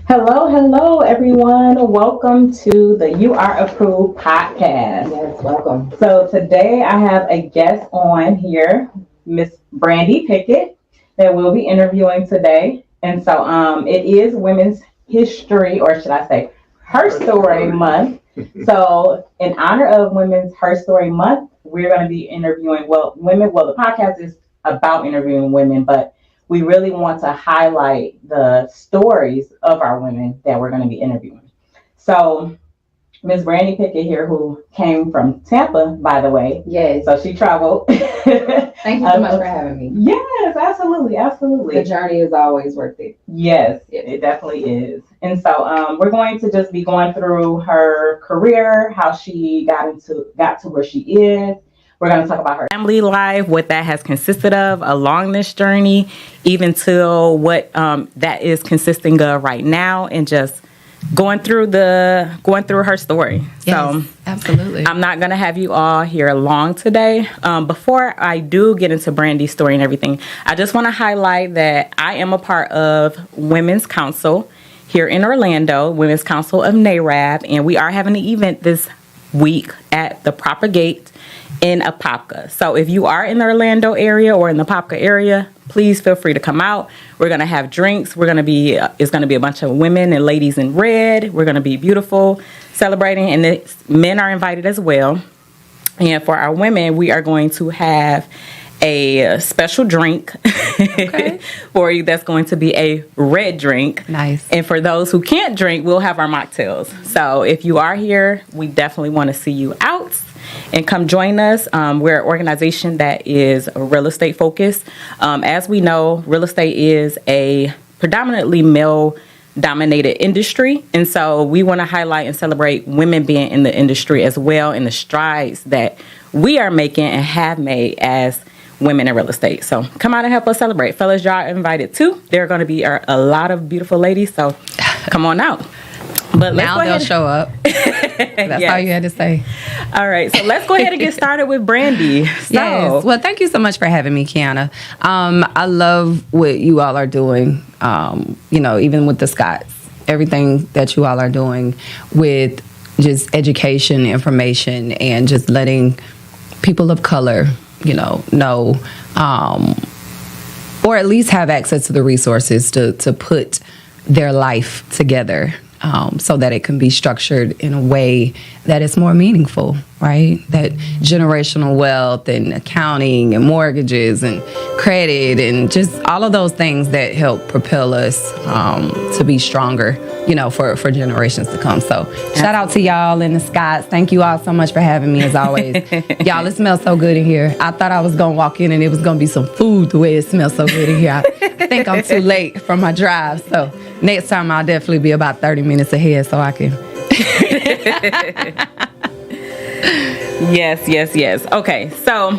Hello, everyone. Welcome to the You Are Approved podcast. Yes, welcome. So today I have a guest on here, Miss Brandy Pickett, that we'll be interviewing today. And so it is Women's History, or should I say, Her Story Month. So in honor of Women's Her Story Month, we're going to be interviewing women. Well, the podcast is about interviewing women, but we really want to highlight the stories of our women that we're going to be interviewing. So Miss Brandy Pickett here, who came from Tampa, by the way. Yes. So she traveled. Thank you so much for having me. Yes, absolutely. The journey is always worth it. Yes, it definitely is. And so we're going to just be going through her career, how she got to where she is. We're going to talk about her family life, what that has consisted of along this journey, even to what that is consisting of right now, and just going through her story. Yes, so absolutely. I'm not going to have you all here long today. Before I do get into Brandy's story and everything, I just want to highlight that I am a part of Women's Council here in Orlando, Women's Council of NARAB, and we are having an event this week at the Proper Gate in Apopka. So if you are in the Orlando area or in the Apopka area, please feel free to come out. We're going to have drinks. It's going to be a bunch of women and ladies in red. We're going to be beautiful, celebrating, and men are invited as well. And for our women, we are going to have a special drink for you that's going to be a red drink. Nice. And for those who can't drink, we'll have our mocktails. So if you are here, we definitely want to see you out and come join us. We're an organization that is real estate focused. As we know, real estate is a predominantly male dominated industry. And so we want to highlight and celebrate women being in the industry as well, and the strides that we are making and have made as women in real estate. So come out and help us celebrate. Fellas, y'all are invited too. There are going to be a lot of beautiful ladies. So come on out. But now they'll show up. That's all you had to say. All right. So let's go ahead and get started with Brandy. Yes. Well, thank you so much for having me, Kiana. I love what you all are doing, even with the Scots, everything that you all are doing with just education, information, and just letting people of color, know, or at least have access to the resources to put their life together. So that it can be structured in a way that is more meaningful, right? That generational wealth and accounting and mortgages and credit and just all of those things that help propel us to be stronger, for generations to come. So shout out to y'all in the Scots. Thank you all so much for having me as always. Y'all, it smells so good in here. I thought I was going to walk in and it was going to be some food the way it smells so good in here. I think I'm too late for my drive. So next time I'll definitely be about 30 minutes ahead so I can. Yes. Okay, so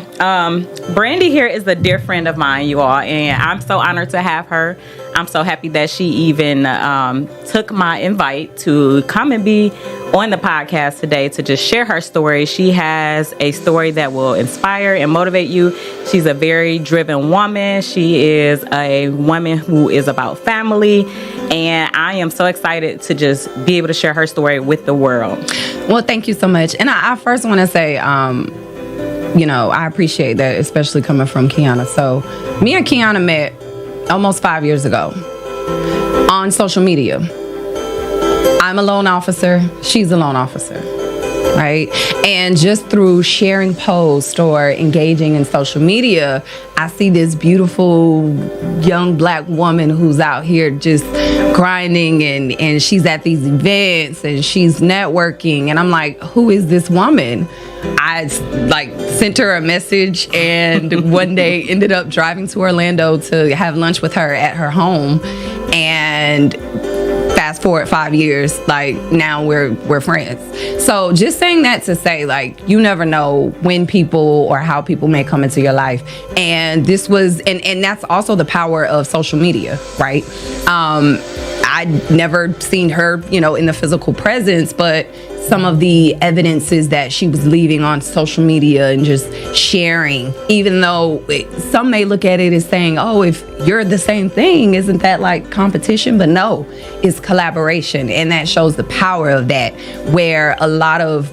Brandy here is a dear friend of mine, you all, and I'm so honored to have her. I'm so happy that she even took my invite to come and be on the podcast today to just share her story. She has a story that will inspire and motivate you. She's a very driven woman. She is a woman who is about family, and I am so excited to just be able to share her story with the world. Well, thank you so much. And I first want to say, I appreciate that, especially coming from Kiana. So me and Kiana met almost 5 years ago on social media. I'm a loan officer. She's a loan officer, right? And just through sharing posts or engaging in social media, I see this beautiful young black woman who's out here just grinding, and she's at these events and she's networking, and I'm like, who is this woman? I sent her a message, and one day ended up driving to Orlando to have lunch with her at her home, and fast forward 5 years, now we're friends. So just saying that to say, you never know when people or how people may come into your life. And this was, and that's also the power of social media, right? I'd never seen her, in the physical presence, but some of the evidences that she was leaving on social media and just sharing, even though some may look at it as saying, oh, if you're the same thing, isn't that like competition? But no, it's collaboration. And that shows the power of that, where a lot of,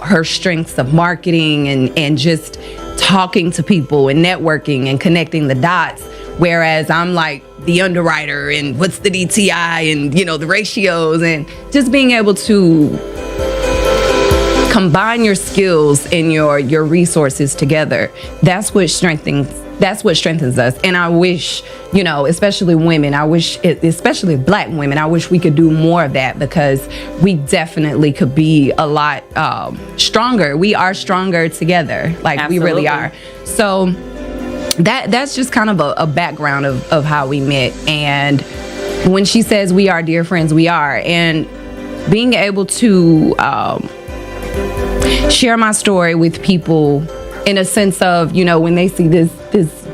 her strengths of marketing and just talking to people and networking and connecting the dots. Whereas I'm like the underwriter and what's the DTI and, the ratios, and just being able to combine your skills and your resources together. That's what strengthens us. And I wish, especially women, especially Black women, I wish we could do more of that, because we definitely could be a lot stronger. We are stronger together. Like, Absolutely. We really are. So that's just kind of a background of how we met. And when she says we are dear friends, we are. And being able to share my story with people in a sense of, when they see this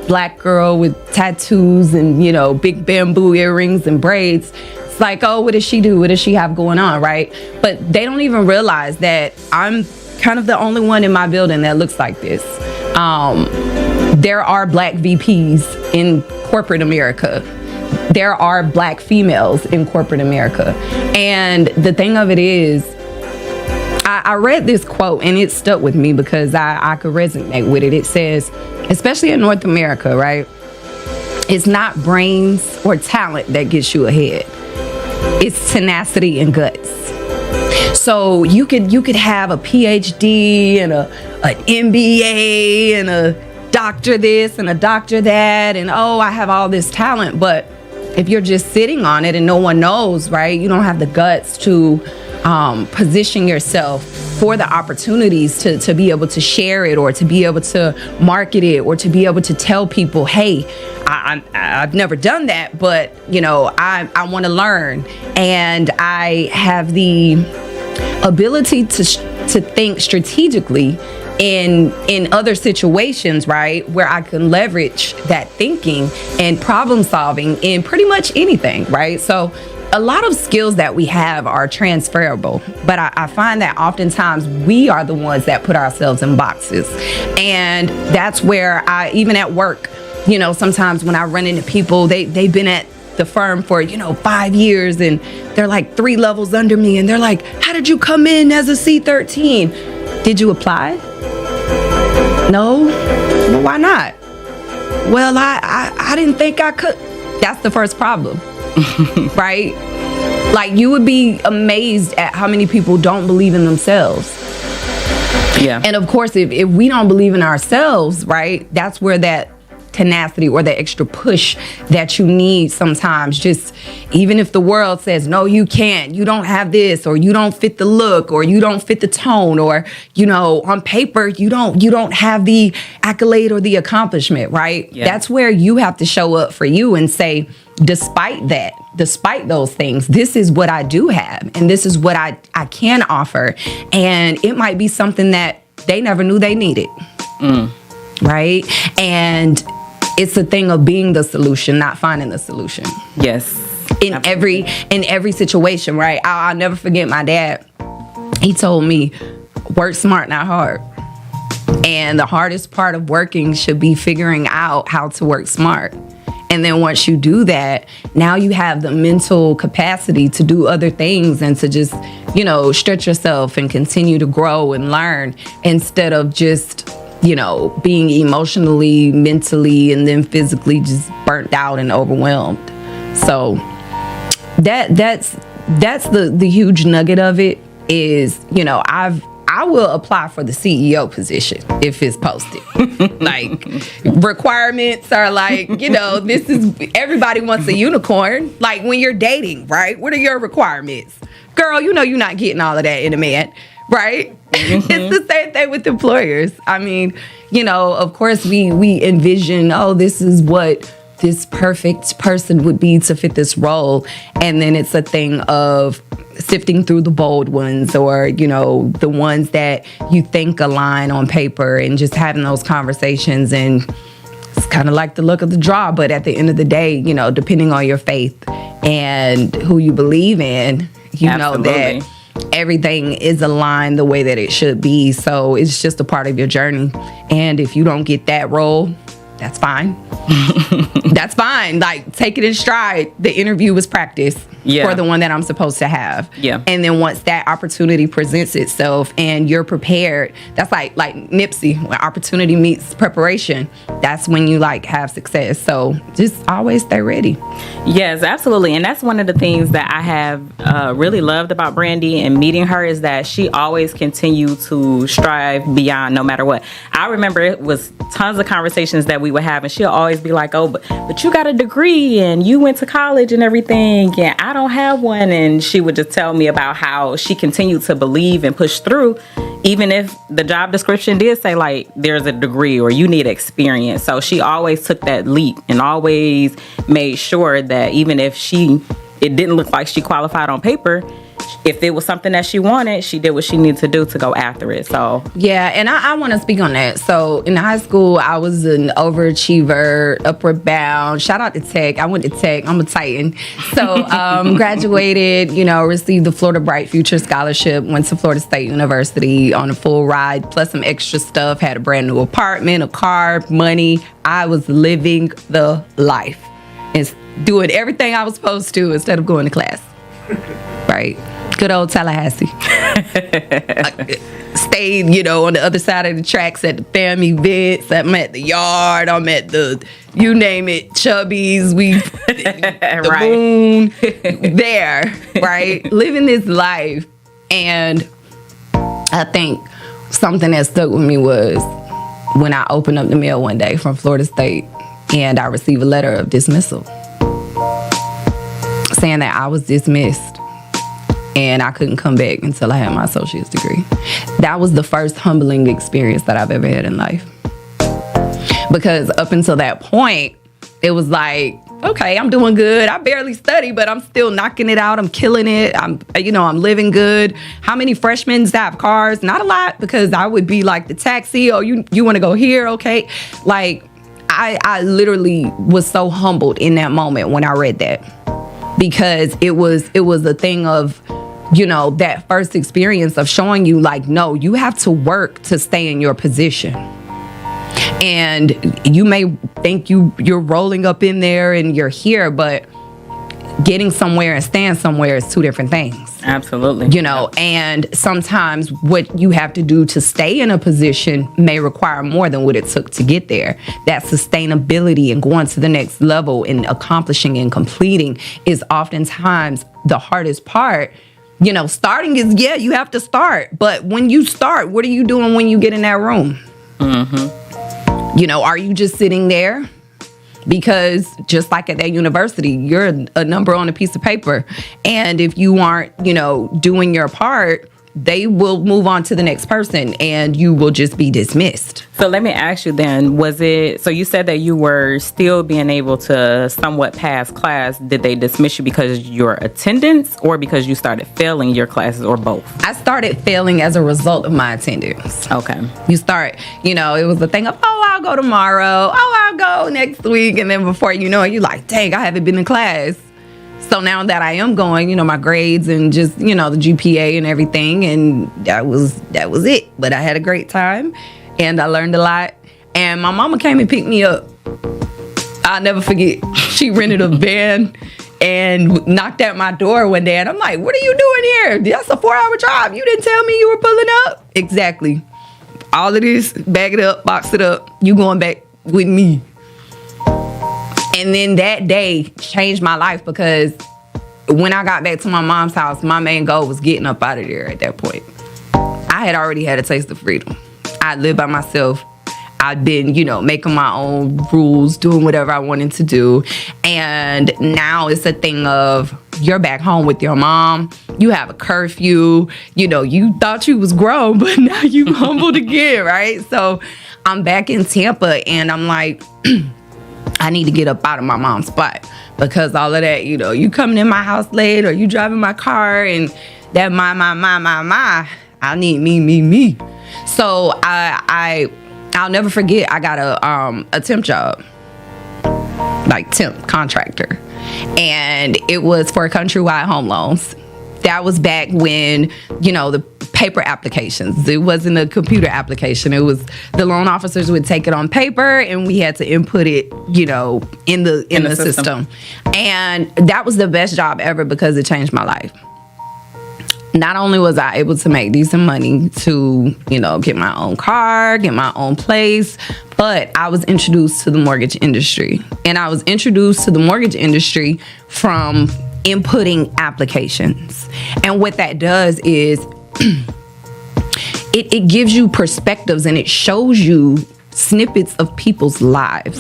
Black girl with tattoos and, big bamboo earrings and braids, it's like, oh, what does she do? What does she have going on, right? But they don't even realize that I'm kind of the only one in my building that looks like this. There are Black VPs in corporate America. There are Black females in corporate America. And the thing of it is, I read this quote and it stuck with me because I could resonate with it. It says, especially in North America, right? It's not brains or talent that gets you ahead. It's tenacity and guts. So you could have a PhD and an MBA and a doctor this and a doctor that, and oh, I have all this talent, but if you're just sitting on it and no one knows, right? You don't have the guts to position yourself for the opportunities to be able to share it, or to be able to market it, or to be able to tell people, hey, I've never done that, but I want to learn, and I have the ability to think strategically in other situations, right, where I can leverage that thinking and problem solving in pretty much anything, right? So a lot of skills that we have are transferable, but I find that oftentimes we are the ones that put ourselves in boxes. And that's where even at work, sometimes when I run into people, they've been at the firm for 5 years, and they're like 3 levels under me, and they're like, how did you come in as a C13? Did you apply? No? Well, why not? Well, I didn't think I could. That's the first problem. Right? Like, you would be amazed at how many people don't believe in themselves. Yeah. And of course, if we don't believe in ourselves, right, that's where that tenacity or that extra push that you need sometimes, just even if the world says, no, you can't, you don't have this, or you don't fit the look, or you don't fit the tone, or, on paper, you don't have the accolade or the accomplishment, right? Yeah. That's where you have to show up for you and say, despite those things, this is what I do have, and this is what I can offer. And it might be something that they never knew they needed. Right? And it's a thing of being the solution, not finding the solution. Yes. In every situation, right? I'll never forget my dad. He told me, work smart, not hard. And the hardest part of working should be figuring out how to work smart. And then once you do that, now you have the mental capacity to do other things and to just, stretch yourself and continue to grow and learn, instead of just being emotionally, mentally, and then physically just burnt out and overwhelmed. So that's the huge nugget of it is, I will apply for the CEO position if it's posted. Like, requirements are like, this is, everybody wants a unicorn. Like, when you're dating, right? What are your requirements? Girl, you're not getting all of that in a man. Right? Mm-hmm. It's the same thing with employers. I mean, of course we envision, oh, this is what this perfect person would be to fit this role. And then it's a thing of sifting through the bold ones, or, the ones that you think align on paper, and just having those conversations. And it's kind of like the luck of the draw. But at the end of the day, depending on your faith and who you believe in, you know Absolutely. that everything is aligned the way that it should be. So it's just a part of your journey. And if you don't get that role, that's fine. That's fine. Like, take it in stride. The interview was practice for the one that I'm supposed to have. Yeah. And then once that opportunity presents itself and you're prepared, that's like Nipsey, when opportunity meets preparation, that's when you like have success. So just always stay ready. Yes, absolutely. And that's one of the things that I have really loved about Brandy and meeting her, is that she always continued to strive beyond no matter what. I remember it was tons of conversations that we would have, and she'll always be like, oh, but you got a degree and you went to college and everything, and I don't have one. And she would just tell me about how she continued to believe and push through, even if the job description did say like there's a degree or you need experience. So she always took that leap and always made sure that even if it didn't look like she qualified on paper, if it was something that she wanted, she did what she needed to do to go after it. So yeah, and I want to speak on that. So in high school, I was an overachiever, upward bound. Shout out to Tech. I went to Tech. I'm a Titan. So graduated, received the Florida Bright Future Scholarship, went to Florida State University on a full ride, plus some extra stuff, had a brand new apartment, a car, money. I was living the life and doing everything I was supposed to instead of going to class. Right. Good old Tallahassee. Stayed, on the other side of the tracks at the family events. I'm at the yard. I'm at the, you name it, Chubby's. The right. moon. There, right? Living this life. And I think something that stuck with me was when I opened up the mail one day from Florida State and I received a letter of dismissal saying that I was dismissed and I couldn't come back until I had my associate's degree. That was the first humbling experience that I've ever had in life. Because up until that point, it was like, okay, I'm doing good. I barely study, but I'm still knocking it out. I'm killing it. I'm living good. How many freshmen have cars? Not a lot, because I would be like the taxi. Oh, you want to go here? Okay. Like, I literally was so humbled in that moment when I read that. Because it was a thing of, that first experience of showing you like, no, you have to work to stay in your position. And you may think you're rolling up in there and you're here, but getting somewhere and staying somewhere is two different things. Absolutely. And sometimes what you have to do to stay in a position may require more than what it took to get there. That sustainability and going to the next level and accomplishing and completing is oftentimes the hardest part. Starting is, you have to start. But when you start, what are you doing when you get in that room? Mm-hmm. Are you just sitting there? Because just like at that university, you're a number on a piece of paper. And if you aren't, doing your part, they will move on to the next person and you will just be dismissed. So let me ask you then, so you said that you were still being able to somewhat pass class. Did they dismiss you because of your attendance or because you started failing your classes, or both? I started failing as a result of my attendance. Okay. You start, it was the thing of, I'll go tomorrow. I'll go next week. And then before you know it, you're like, dang, I haven't been in class. So now that I am going, my grades and just, the GPA and everything, and that was it. But I had a great time and I learned a lot. And my mama came and picked me up. I'll never forget. She rented a van and knocked at my door one day. And I'm like, what are you doing here? That's a 4-hour drive. You didn't tell me you were pulling up. Exactly. All of this, bag it up, box it up. You going back with me. And then that day changed my life, because when I got back to my mom's house, my main goal was getting up out of there at that point. I had already had a taste of freedom. I lived by myself. I'd been, making my own rules, doing whatever I wanted to do. And now it's a thing of, you're back home with your mom. You have a curfew. You thought you was grown, but now you humbled again, right? So I'm back in Tampa and I'm like, I need to get up out of my mom's spot, because all of that, you coming in my house late or you driving my car and that my, I need me. So I'll never forget, I got a temp job like temp contractor. And it was for Countrywide Home Loans. That was back when, the paper applications. It wasn't a computer application. It was the loan officers would take it on paper and we had to input it, in the system. And that was the best job ever because it changed my life. Not only was I able to make decent money to, get my own car, get my own place, but I was introduced to the mortgage industry. And I was introduced to the mortgage industry from inputting applications. And what that does is it gives you perspectives and it shows you snippets of people's lives.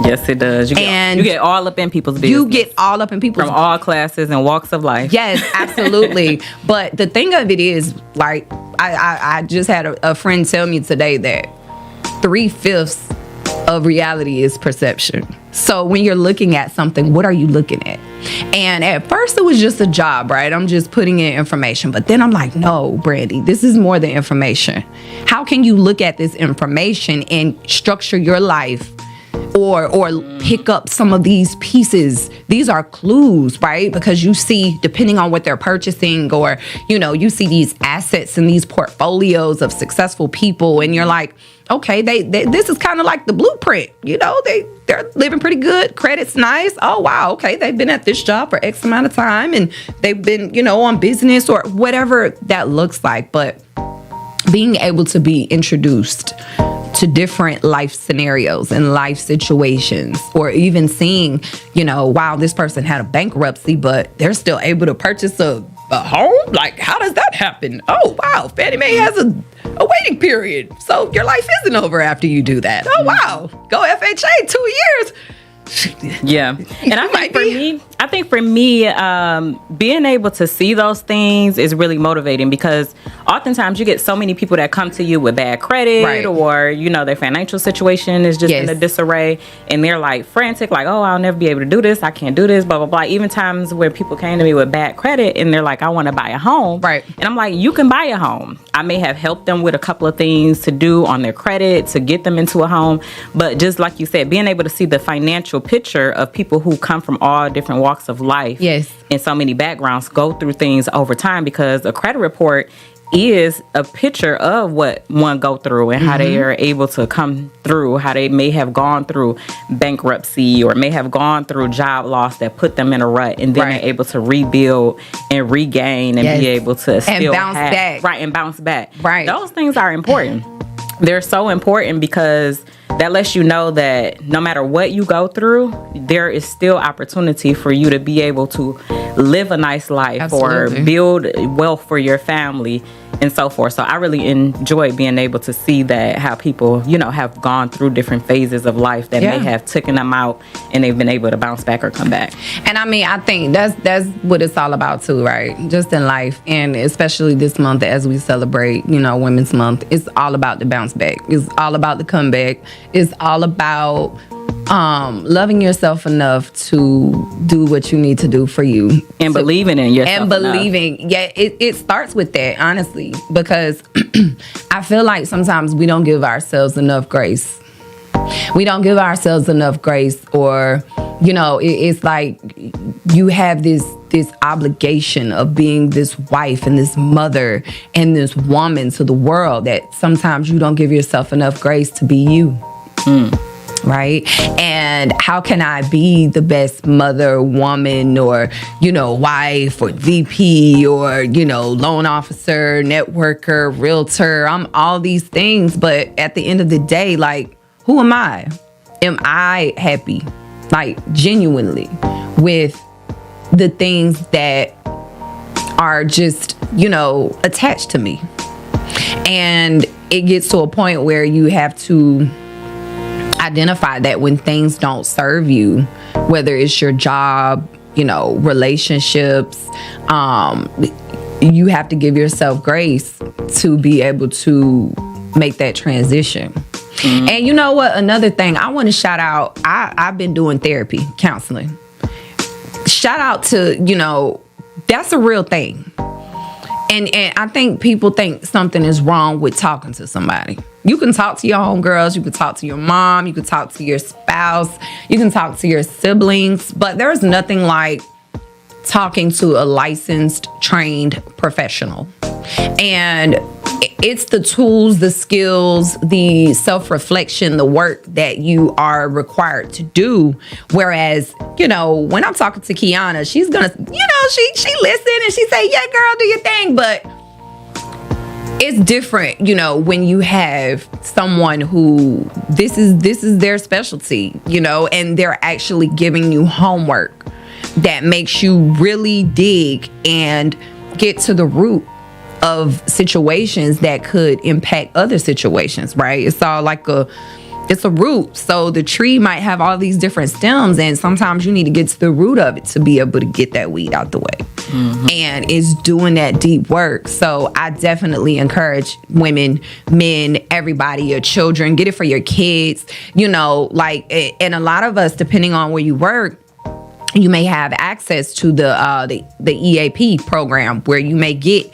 Yes, it does. You get all up in people's business. You get all up in people's from all classes and walks of life. Yes, absolutely. But the thing of it is, like, I just had a friend tell me today that 3/5 of reality is perception. So when you're looking at something, what are you looking at? And at first it was just a job, right? I'm just putting in information. But then I'm like, no, Brandy, this is more than information. How can you look at this information and structure your life or pick up some of these pieces? These are clues, right? Because you see, depending on what they're purchasing, or, you see these assets and these portfolios of successful people, and you're like, okay, they this is kind of like the blueprint. They're living pretty good. Credit's nice. Oh, wow. Okay, they've been at this job for X amount of time, and they've been, on business or whatever that looks like. But being able to be introduced to different life scenarios and life situations, or even seeing, wow, this person had a bankruptcy, but they're still able to purchase a home? Like, how does that happen? Oh, wow, Fannie Mae has a waiting period. So your life isn't over after you do that. Oh, wow, go FHA, 2 years. Yeah. And I think for me, being able to see those things is really motivating, because oftentimes you get so many people that come to you with bad credit, right, or, their financial situation is just in a disarray, and they're like frantic, like, oh, I'll never be able to do this. I can't do this, blah, blah, blah. Even times where people came to me with bad credit and they're like, I want to buy a home. Right. And I'm like, you can buy a home. I may have helped them with a couple of things to do on their credit to get them into a home. But just like you said, being able to see the financial picture of people who come from all different walks of life, yes, and so many backgrounds, go through things over time, because a credit report is a picture of what one go through and how they are able to come through, how they may have gone through bankruptcy or may have gone through job loss that put them in a rut, and then they're able to rebuild and regain and be able to still bounce back. Right, and bounce back. Right. Those things are important. They're so important because that lets you know that no matter what you go through, there is still opportunity for you to be able to live a nice life. Absolutely. Or build wealth for your family and so forth. So I really enjoy being able to see that, how people, have gone through different phases of life that may have taken them out and they've been able to bounce back or come back. And I think that's what it's all about too, right? Just in life, and especially this month as we celebrate, Women's Month, it's all about the bounce back. It's all about the comeback. It's all about loving yourself enough to do what you need to do for you. And believing in yourself. And believing. Enough. Yeah, it starts with that, honestly, because I feel like sometimes we don't give ourselves enough grace. We don't give ourselves enough grace, or, it's like you have this obligation of being this wife and this mother and this woman to the world, that sometimes you don't give yourself enough grace to be you. Right? And how can I be the best mother, woman, or, wife, or VP, or, loan officer, networker, realtor? I'm all these things. But at the end of the day, like, who am I? Am I happy, like, genuinely, with the things that are just, attached to me? And it gets to a point where you have to identify that when things don't serve you, whether it's your job, relationships, you have to give yourself grace to be able to make that transition. And you know what? Another thing I want to shout out, I've been doing therapy, counseling. Shout out to, that's a real thing. And I think people think something is wrong with talking to somebody. You can talk to your homegirls, you can talk to your mom, you can talk to your spouse, you can talk to your siblings, but there's nothing like talking to a licensed, trained professional. And it's the tools, the skills, the self-reflection, the work that you are required to do. Whereas, when I'm talking to Kiana, she's gonna, she listen and she say, yeah, girl, do your thing. But it's different, when you have someone who this is their specialty, and they're actually giving you homework that makes you really dig and get to the root of situations that could impact other situations, right? It's all like it's a root. So the tree might have all these different stems, and sometimes you need to get to the root of it to be able to get that weed out the way. Mm-hmm. And it's doing that deep work. So I definitely encourage women, men, everybody, your children, get it for your kids, and a lot of us, depending on where you work, you may have access to the EAP program where you may get,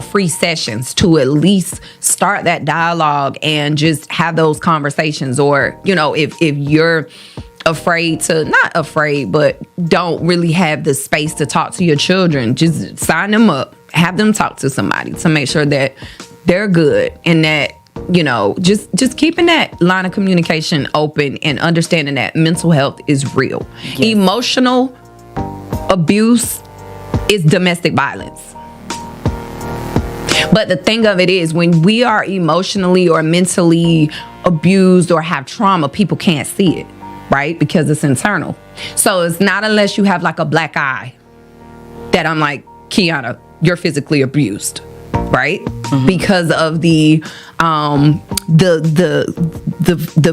free sessions to at least start that dialogue and just have those conversations. Or, if you're not afraid, but don't really have the space to talk to your children, just sign them up, have them talk to somebody to make sure that they're good and that, just keeping that line of communication open and understanding that mental health is real. Yes. Emotional abuse is domestic violence. But the thing of it is, when we are emotionally or mentally abused or have trauma, people can't see it, right? Because it's internal. So it's not unless you have like a black eye that I'm like, Kiana, you're physically abused. Right? Mm-hmm. Because of the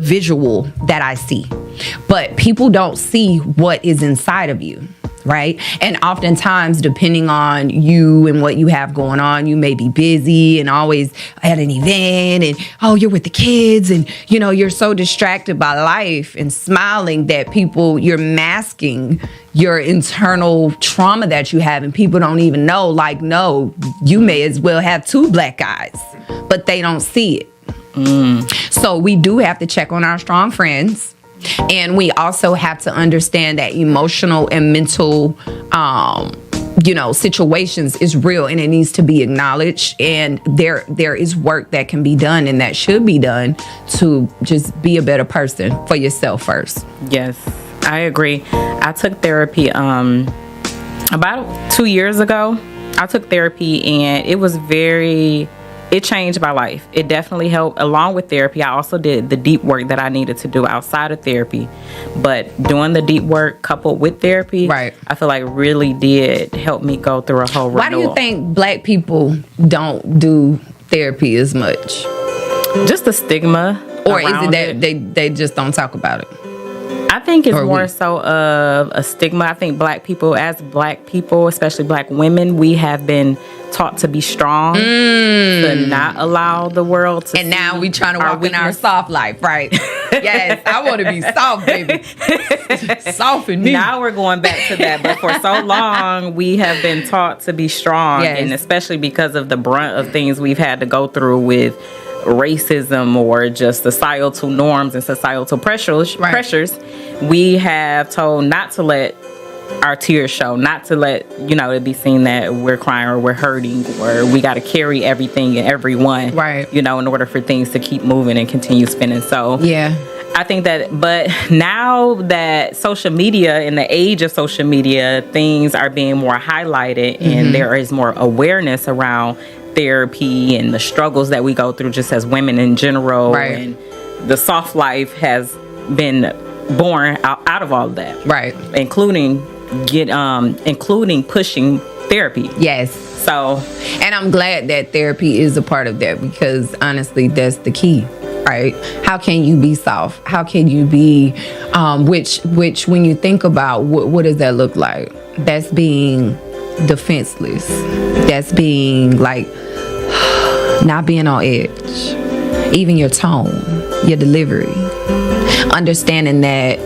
visual that I see. But people don't see what is inside of you, right? And oftentimes, depending on you and what you have going on, you may be busy and always at an event and, you're with the kids and, you're so distracted by life and smiling that you're masking your internal trauma that you have, and people don't even know, no, you may as well have two black eyes, but they don't see it. So we do have to check on our strong friends. And we also have to understand that emotional and mental, situations is real and it needs to be acknowledged. And there is work that can be done and that should be done to just be a better person for yourself first. Yes, I agree. I took therapy about 2 years ago. I took therapy and it changed my life. It definitely helped. Along with therapy, I also did the deep work that I needed to do outside of therapy. But doing the deep work coupled with therapy, right, I feel like really did help me go through a whole renewal. Why do you think black people don't do therapy as much? Just the stigma. Or is it that they just don't talk about it? I think it's more so of a stigma. I think black people, especially black women, we have been taught to be strong, to not allow the world to. And now we trying to walk in our soft life, right? Yes, I want to be soft, baby. Soften me. Now we're going back to that, but for so long we have been taught to be strong, yes. And especially because of the brunt of things we've had to go through with racism or just societal norms and societal pressures, we have told not to let our tears show, not to let it be seen that we're crying or we're hurting or we got to carry everything and everyone, right? In order for things to keep moving and continue spinning. So yeah, I think that, but now that social media, in the age of social media, things are being more highlighted, mm-hmm. and there is more awareness around therapy and the struggles that we go through just as women in general, right. And the soft life has been born out of all of that, right? Including pushing therapy. Yes. So, and I'm glad that therapy is a part of that, because honestly, that's the key, right? How can you be soft? How can you be, which when you think about what does that look like? That's being defenseless. That's being like not being on edge. Even your tone, your delivery, understanding that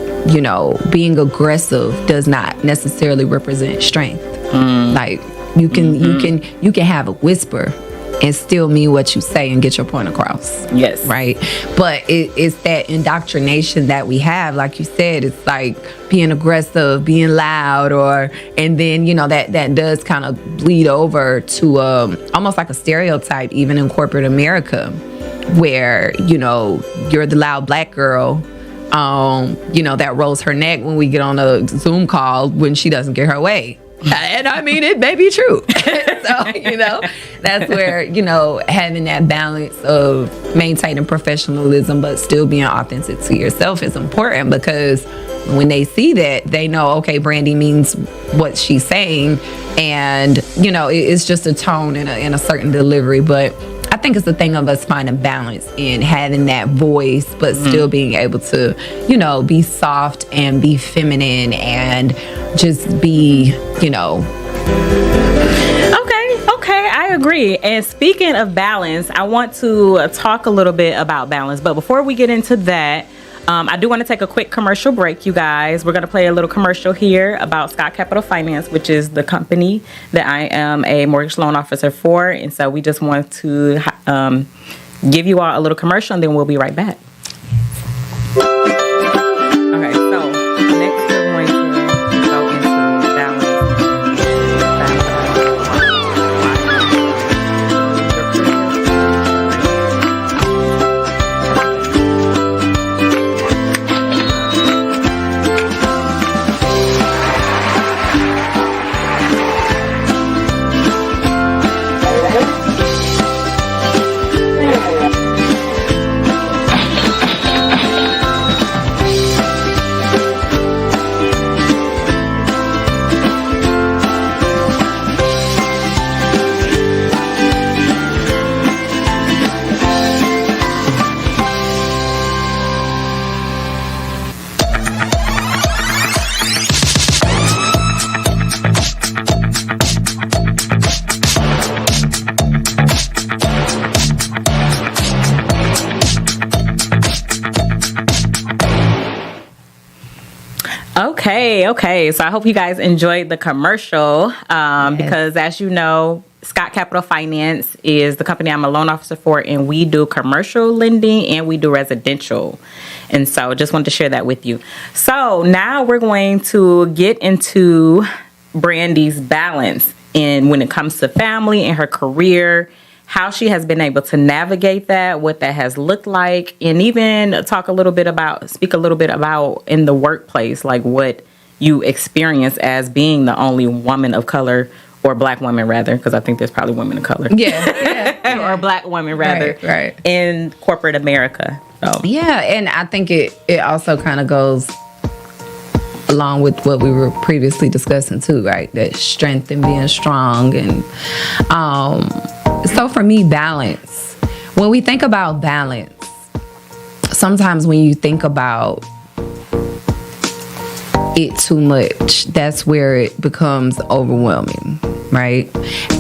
being aggressive does not necessarily represent strength. Like You can have a whisper and still mean what you say and get your point across. Yes. Right. But it's that indoctrination that we have. Like you said, it's like being aggressive, being loud, and then, that does kind of bleed over to almost like a stereotype, even in corporate America, where, you're the loud Black girl, that rolls her neck when we get on a Zoom call when she doesn't get her way. And I mean, it may be true. So, that's where, having that balance of maintaining professionalism but still being authentic to yourself is important, because when they see that, they know, okay, Brandy means what she's saying. And, it's just a tone and a certain delivery. But I think it's the thing of us finding balance in having that voice, but still being able to, be soft and be feminine and just be, Okay, I agree. And speaking of balance, I want to talk a little bit about balance. But before we get into that, I do want to take a quick commercial break, you guys. We're going to play a little commercial here about Scott Capital Finance, which is the company that I am a mortgage loan officer for. And so we just want to give you all a little commercial, and then we'll be right back. Okay, so next we're going to go into balance. Okay. So I hope you guys enjoyed the commercial because, as you know, Scott Capital Finance is the company I'm a loan officer for, and we do commercial lending and we do residential. And so just wanted to share that with you. So now we're going to get into Brandy's balance and when it comes to family and her career, how she has been able to navigate that, what that has looked like, and even speak a little bit about in the workplace, like what you experience as being the only woman of color, or Black woman rather, because I think there's probably women of color. Yeah. Or Black women rather, right. in corporate America. So. Yeah, and I think it also kind of goes along with what we were previously discussing too, right? That strength and being strong. And so for me, balance. When we think about balance, sometimes when you think about it too much, that's where it becomes overwhelming, right?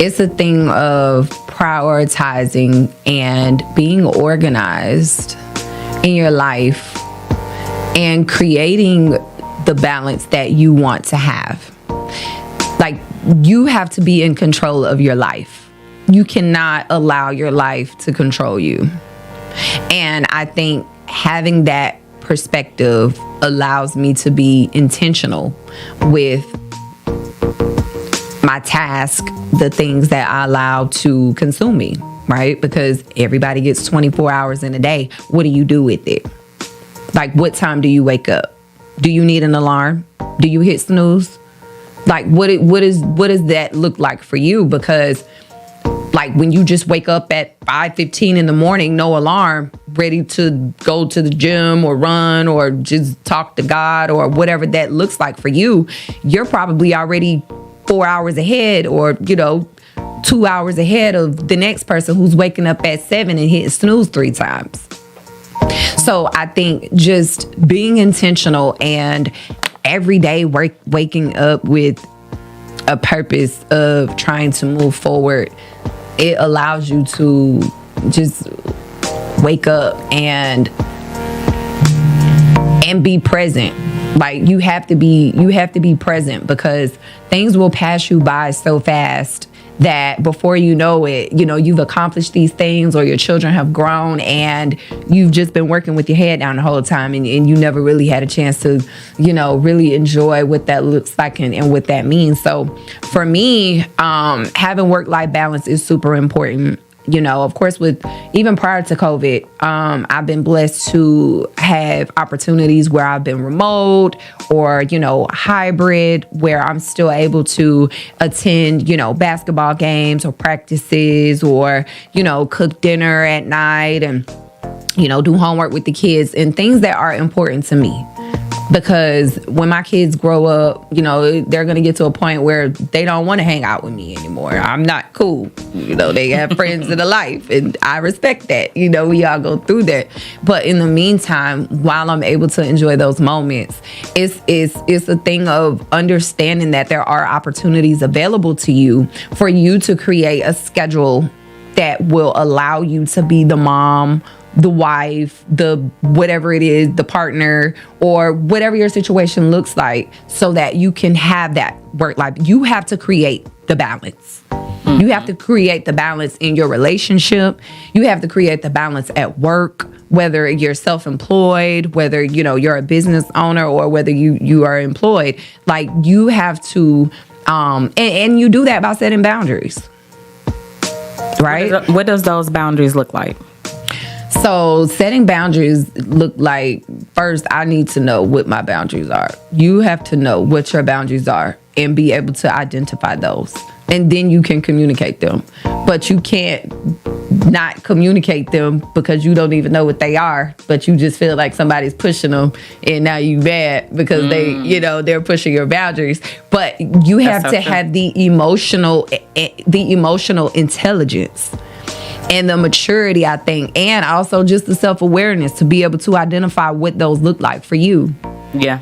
It's a thing of prioritizing and being organized in your life and creating the balance that you want to have. Like, you have to be in control of your life. You cannot allow your life to control you. And I think having that perspective allows me to be intentional with my task, the things that I allow to consume me, right? Because everybody gets 24 hours in a day. What do you do with it? Like, what time do you wake up? Do you need an alarm? Do you hit snooze? Like, what does that look like for you? Because like when you just wake up at 5:15 in the morning, no alarm, ready to go to the gym or run or just talk to God or whatever that looks like for you, you're probably already 4 hours ahead or, 2 hours ahead of the next person who's waking up at 7 and hitting snooze 3 times. So I think just being intentional and every day waking up with a purpose of trying to move forward, it allows you to just wake up and be present Like you have to be present, because things will pass you by so fast that before you know it, you've accomplished these things, or your children have grown, and you've just been working with your head down the whole time, and you never really had a chance to, really enjoy what that looks like and what that means. So for me, having work-life balance is super important. Of course, with even prior to COVID, I've been blessed to have opportunities where I've been remote or, hybrid, where I'm still able to attend, basketball games or practices, or, cook dinner at night and, do homework with the kids and things that are important to me. Because when my kids grow up, they're going to get to a point where they don't want to hang out with me anymore. I'm not cool. They have friends in the life, and I respect that. We all go through that. But in the meantime, while I'm able to enjoy those moments, it's a thing of understanding that there are opportunities available to you for you to create a schedule that will allow you to be the mom, the wife, the whatever it is, the partner, or whatever your situation looks like, so that you can have that work life. You have to create the balance. Mm-hmm. You have to create the balance in your relationship. You have to create the balance at work, whether you're self-employed, whether, you're a business owner, or whether you are employed. Like, you have to, and you do that by setting boundaries, right? What does those boundaries look like? So setting boundaries look like, first, I need to know what my boundaries are. You have to know what your boundaries are and be able to identify those. And then you can communicate them. But you can't not communicate them because you don't even know what they are, but you just feel like somebody's pushing them, and now you mad because they're pushing your boundaries. But you have to have the emotional intelligence and the maturity, I think, and also just the self-awareness to be able to identify what those look like for you. Yeah.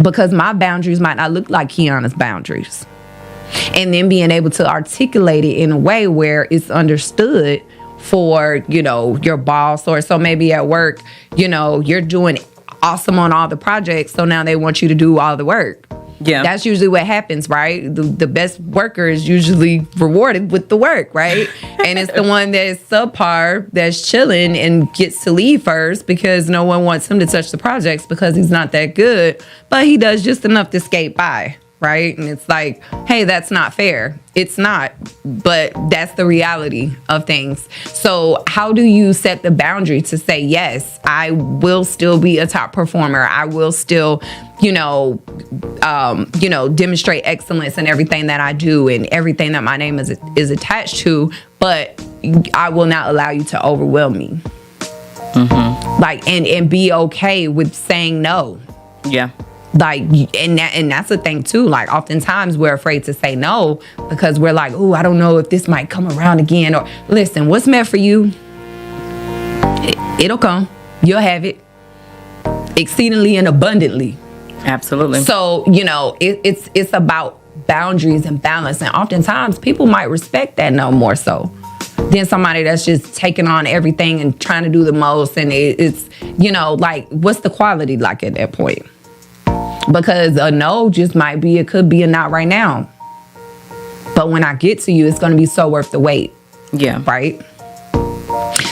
Because my boundaries might not look like Kiana's boundaries. And then being able to articulate it in a way where it's understood for, your boss, or so maybe at work, you're doing awesome on all the projects, so now they want you to do all the work. Yeah. That's usually what happens, right? The best worker is usually rewarded with the work, right? And it's the one that's subpar, that's chilling and gets to leave first because no one wants him to touch the projects because he's not that good, but he does just enough to skate by, right? And it's like, hey, that's not fair. It's not, but that's the reality of things. So how do you set the boundary to say, yes, I will still be a top performer. I will still, demonstrate excellence in everything that I do and everything that my name is attached to, but I will not allow you to overwhelm me. Mm-hmm. Like, and be okay with saying no. Yeah. Like, and that's the thing too. Like, oftentimes we're afraid to say no because we're like, oh, I don't know if this might come around again. Or listen, what's meant for you, it'll come. You'll have it exceedingly and abundantly. Absolutely. So, it's about boundaries and balance. And oftentimes people might respect that no more so than somebody that's just taking on everything and trying to do the most. And it's, like, what's the quality like at that point? Because a no just might be, it could be a not right now. But when I get to you, it's going to be so worth the wait. Yeah. Right?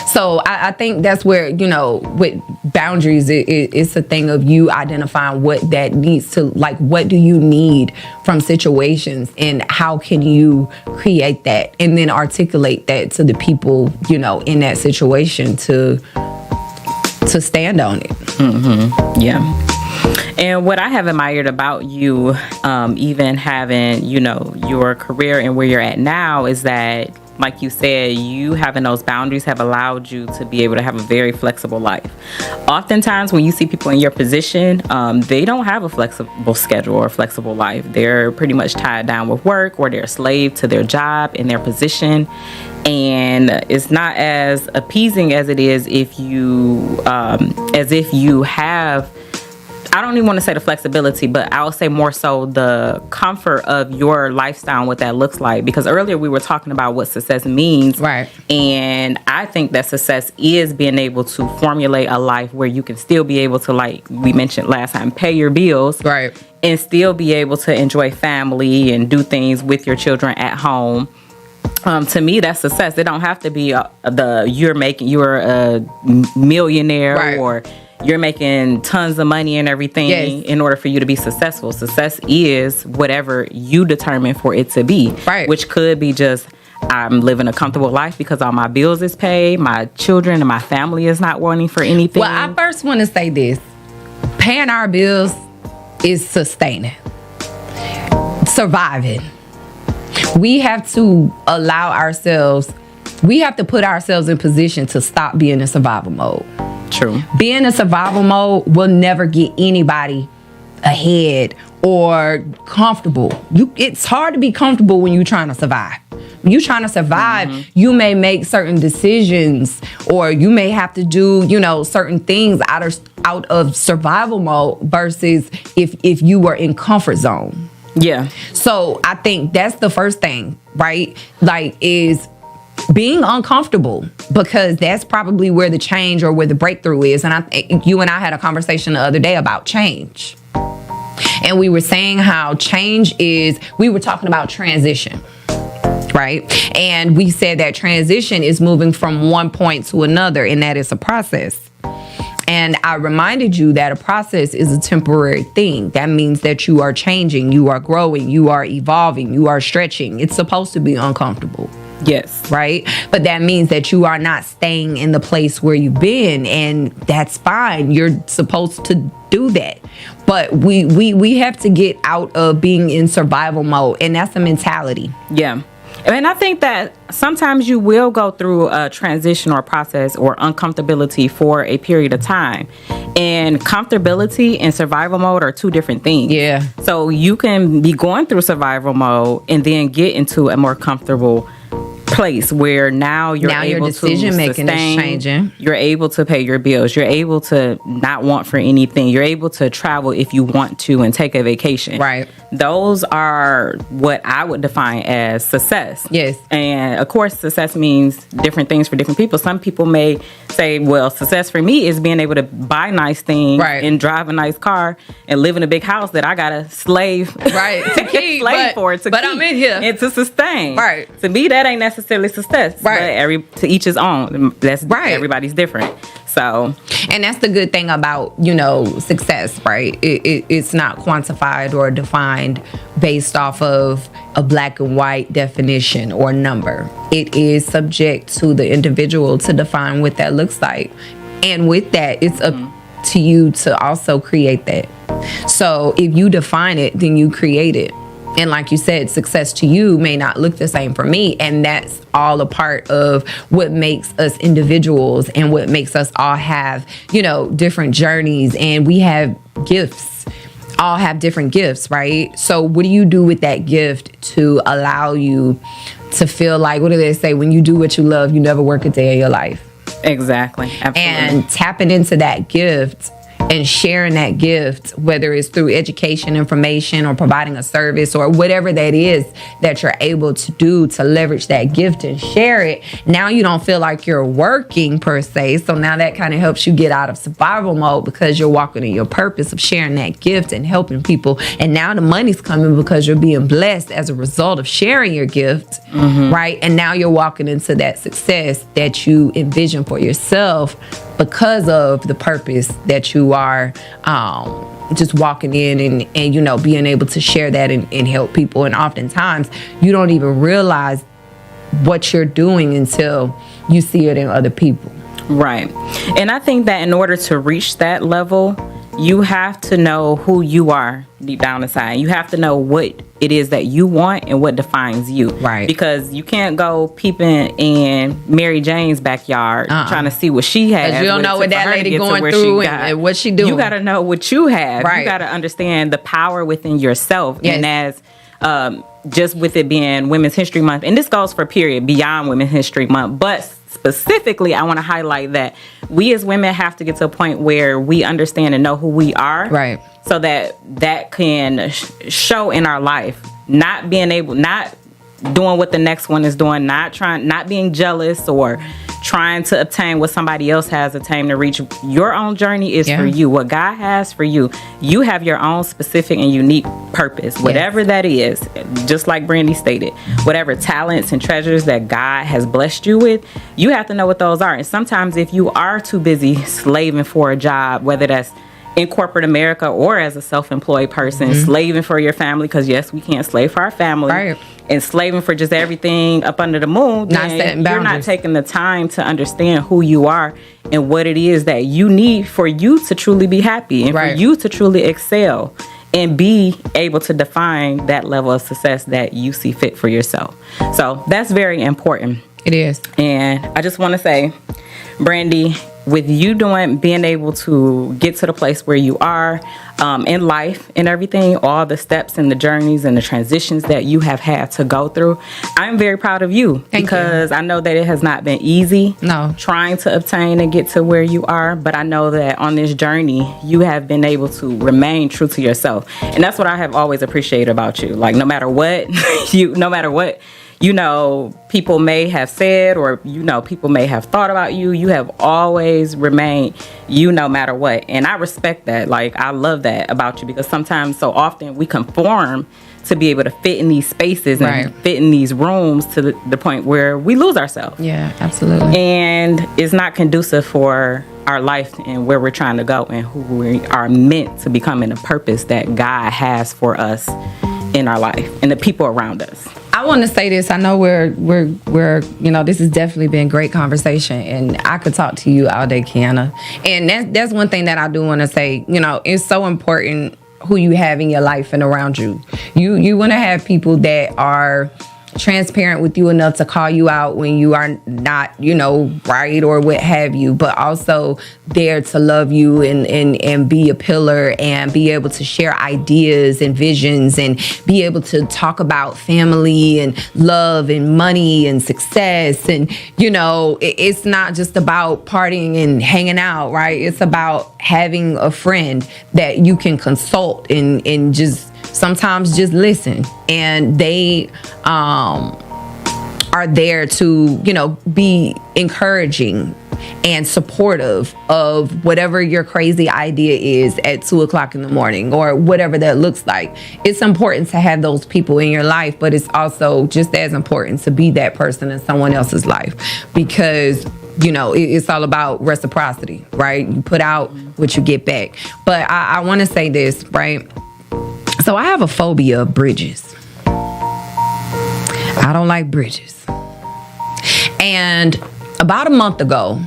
So I think that's where, with boundaries, it's a thing of you identifying what that needs to, like, what do you need from situations and how can you create that and then articulate that to the people, in that situation to stand on it. Mm-hmm. Yeah. And what I have admired about you, even having, your career and where you're at now, is that, like you said, you having those boundaries have allowed you to be able to have a very flexible life. Oftentimes when you see people in your position, they don't have a flexible schedule or flexible life. They're pretty much tied down with work, or they're a slave to their job and their position. And it's not as appeasing as it is if you have, I don't even want to say the flexibility, but I will say more so the comfort of your lifestyle and what that looks like. Because earlier we were talking about what success means. Right. And I think that success is being able to formulate a life where you can still be able to, like we mentioned last time, pay your bills. Right. And still be able to enjoy family and do things with your children at home. To me, that's success. It don't have to be you're a millionaire, right, or you're making tons of money and everything, yes, in order for you to be successful. Success is whatever you determine for it to be, right, which could be just I'm living a comfortable life because all my bills is paid, my children and my family is not wanting for anything. Well, I first want to say this. Paying our bills is sustaining, surviving. We have to allow ourselves, we have to put ourselves in position to stop being in survival mode. True. Being in survival mode will never get anybody ahead or comfortable. It's hard to be comfortable when you're trying to survive. When you're trying to survive, you may make certain decisions, or you may have to do, certain things out of survival mode versus if you were in comfort zone. Yeah. So I think that's the first thing, right? Like, is being uncomfortable, because that's probably where the change or where the breakthrough is. And you and I had a conversation the other day about change. And we were saying how change we were talking about transition, right? And we said that transition is moving from one point to another, and that is a process. And I reminded you that a process is a temporary thing. That means that you are changing, you are growing, you are evolving, you are stretching. It's supposed to be uncomfortable. Yes. Right? But that means that you are not staying in the place where you've been, and that's fine. You're supposed to do that. But we have to get out of being in survival mode, and that's a mentality. Yeah. And I think that sometimes you will go through a transition or process or uncomfortability for a period of time. And comfortability and survival mode are two different things. Yeah. So you can be going through survival mode and then get into a more comfortable place where now you're able your decision to making sustain, is changing. You're able to pay your bills. You're able to not want for anything. You're able to travel if you want to and take a vacation. Right. Those are what I would define as success. Yes. And of course, success means different things for different people. Some people may say, well, success for me is being able to buy nice things, right, and drive a nice car and live in a big house that I got to slave, right, to keep, but keep, I'm in here and to sustain. Right. To me, that ain't necessarily success. Right. But to each his own. That's right. Everybody's different. So, and that's the good thing about, success, right? It's not quantified or defined based off of a black and white definition or number. It is subject to the individual to define what that looks like. And with that, it's up to you to also create that. So if you define it, then you create it. And like you said, success to you may not look the same for me. And that's all a part of what makes us individuals and what makes us all have, different journeys. And we have gifts, all have different gifts, right? So what do you do with that gift to allow you to feel like, what do they say? When you do what you love, you never work a day of your life. Exactly. Absolutely. And tapping into that gift and sharing that gift, whether it's through education, information, or providing a service, or whatever that is that you're able to do to leverage that gift and share it. Now you don't feel like you're working per se. So now that kind of helps you get out of survival mode, because you're walking in your purpose of sharing that gift and helping people. And now the money's coming because you're being blessed as a result of sharing your gift, right? And now you're walking into that success that you envision for yourself because of the purpose that you are just walking in and being able to share that and help people. And oftentimes you don't even realize what you're doing until you see it in other people. Right. And I think that in order to reach that level, you have to know who you are deep down inside. You have to know what it is that you want and what defines you. Right. Because you can't go peeping in Mary Jane's backyard trying to see what she has. Because you don't know what that lady going through and what she doing. You got to know what you have. Right. You got to understand the power within yourself. Yes. And as just with it being Women's History Month, and this goes for period beyond Women's History Month, but specifically, I want to highlight that we as women have to get to a point where we understand and know who we are. Right. So that can show in our life. Not doing what the next one is doing, not being jealous or trying to obtain what somebody else has attained to reach. Your own journey is for you. What God has for you. You have your own specific and unique purpose, whatever that is. Just like Brandy stated, whatever talents and treasures that God has blessed you with, you have to know what those are. And sometimes if you are too busy slaving for a job, whether that's in corporate America or as a self-employed person, slaving for your family, because yes, we can't slave for our family, right, and slaving for just everything up under the moon, not setting boundaries. You're not taking the time to understand who you are and what it is that you need for you to truly be happy and for you to truly excel and be able to define that level of success that you see fit for yourself. So that's very important. It is. And I just want to say, Brandy, with you being able to get to the place where you are in life and everything, all the steps and the journeys and the transitions that you have had to go through, I'm very proud of you. Because I know that it has not been easy trying to obtain and get to where you are. But I know that on this journey, you have been able to remain true to yourself. And that's what I have always appreciated about you. Like, no matter what, people may have said or, people may have thought about you, you have always remained you no matter what. And I respect that. Like, I love that about you, because sometimes so often we conform to be able to fit in these spaces and fit in these rooms to the point where we lose ourselves. Yeah, absolutely. And it's not conducive for our life and where we're trying to go and who we are meant to become in the purpose that God has for us in our life and the people around us. I want to say this. I know we're this has definitely been great conversation, and I could talk to you all day, Kiana. And that's one thing that I do want to say. It's so important who you have in your life and around you. You want to have people that are transparent with you enough to call you out when you are not, right or what have you, but also there to love you and be a pillar and be able to share ideas and visions and be able to talk about family and love and money and success. And, it's not just about partying and hanging out, right? It's about having a friend that you can consult and just sometimes just listen, and they are there to be encouraging and supportive of whatever your crazy idea is at 2:00 in the morning or whatever that looks like. It's important to have those people in your life, but it's also just as important to be that person in someone else's life, because it's all about reciprocity, right? You put out what you get back. But I want to say this, right? So I have a phobia of bridges. I don't like bridges. And about a month ago,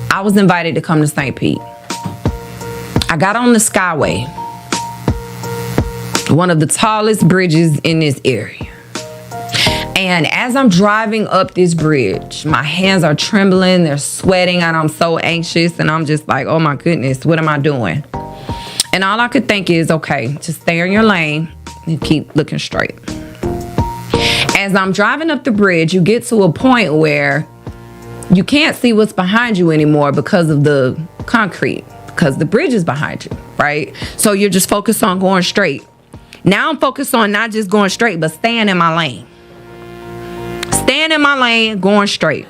I was invited to come to St. Pete. I got on the Skyway, one of the tallest bridges in this area. And as I'm driving up this bridge, my hands are trembling, they're sweating, and I'm so anxious. And I'm just like, oh my goodness, what am I doing? And all I could think is, okay, just stay in your lane and keep looking straight. As I'm driving up the bridge, you get to a point where you can't see what's behind you anymore because of the concrete, because the bridge is behind you, right? So you're just focused on going straight. Now I'm focused on not just going straight, but staying in my lane. Staying in my lane, going straight.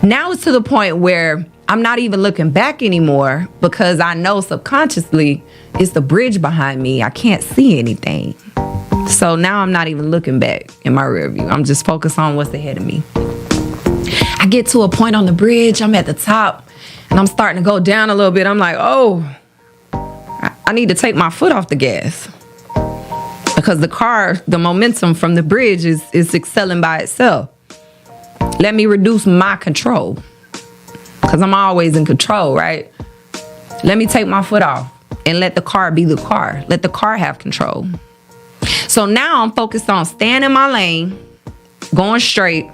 Now it's to the point where I'm not even looking back anymore, because I know subconsciously it's the bridge behind me. I can't see anything. So now I'm not even looking back in my rear view. I'm just focused on what's ahead of me. I get to a point on the bridge. I'm at the top and I'm starting to go down a little bit. I'm like, oh, I need to take my foot off the gas, because the momentum from the bridge is excelling by itself. Let me reduce my control, because I'm always in control, right? Let me take my foot off and let the car be the car. Let the car have control. So now I'm focused on staying in my lane, going straight,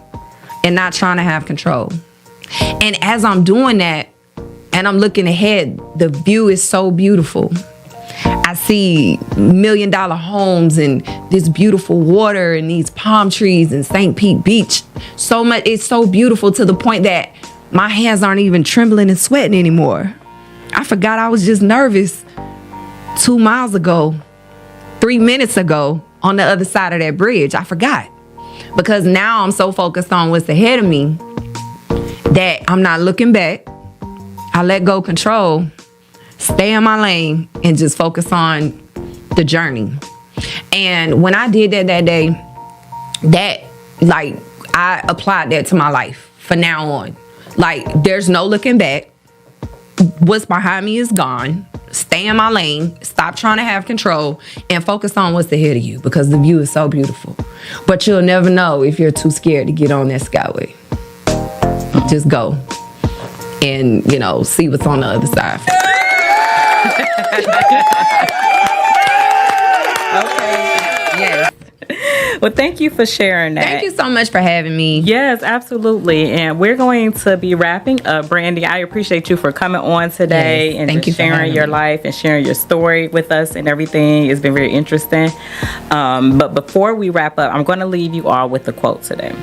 and not trying to have control. And as I'm doing that and I'm looking ahead, the view is so beautiful. I see $1 million homes and this beautiful water and these palm trees and St. Pete Beach. So much, it's so beautiful to the point that my hands aren't even trembling and sweating anymore. I forgot I was just nervous 2 miles ago, 3 minutes ago on the other side of that bridge. I forgot because now I'm so focused on what's ahead of me that I'm not looking back. I let go control, stay in my lane, and just focus on the journey. And when I did that day, I applied that to my life from now on. Like, there's no looking back. What's behind me is gone. Stay in my lane, stop trying to have control, and focus on what's ahead of you because the view is so beautiful. But you'll never know if you're too scared to get on that skyway. Just go and, see what's on the other side. Okay. Yes. Well, thank you for sharing that. Thank you so much for having me. Yes, absolutely. And we're going to be wrapping up. Brandy, I appreciate you for coming on today Yes, and thank just you for sharing having your me. life and sharing your story with us and everything. It's been very interesting. But before we wrap up, I'm going to leave you all with a quote today.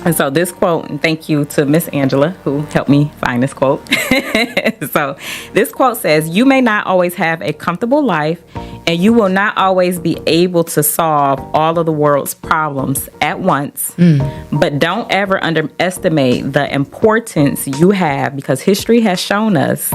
And so this quote, and thank you to Miss Angela who helped me find this quote. So this quote says, "You may not always have a comfortable life, and you will not always be able to solve all of the world's problems at once. But don't ever underestimate the importance you have, because history has shown us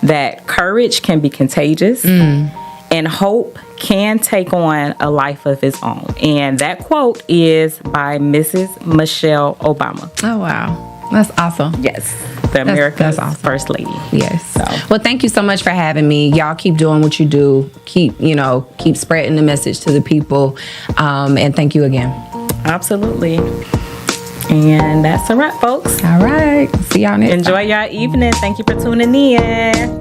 that courage can be contagious and hope can take on a life of its own." And that quote is by Mrs. Michelle Obama. Oh, wow. That's awesome. Yes, the America's awesome. First Lady. Yes. So. Well, thank you so much for having me. Y'all keep doing what you do. Keep spreading the message to the people. And thank you again. Absolutely. And that's a wrap, folks. All right. See y'all next time. Enjoy your evening. Thank you for tuning in.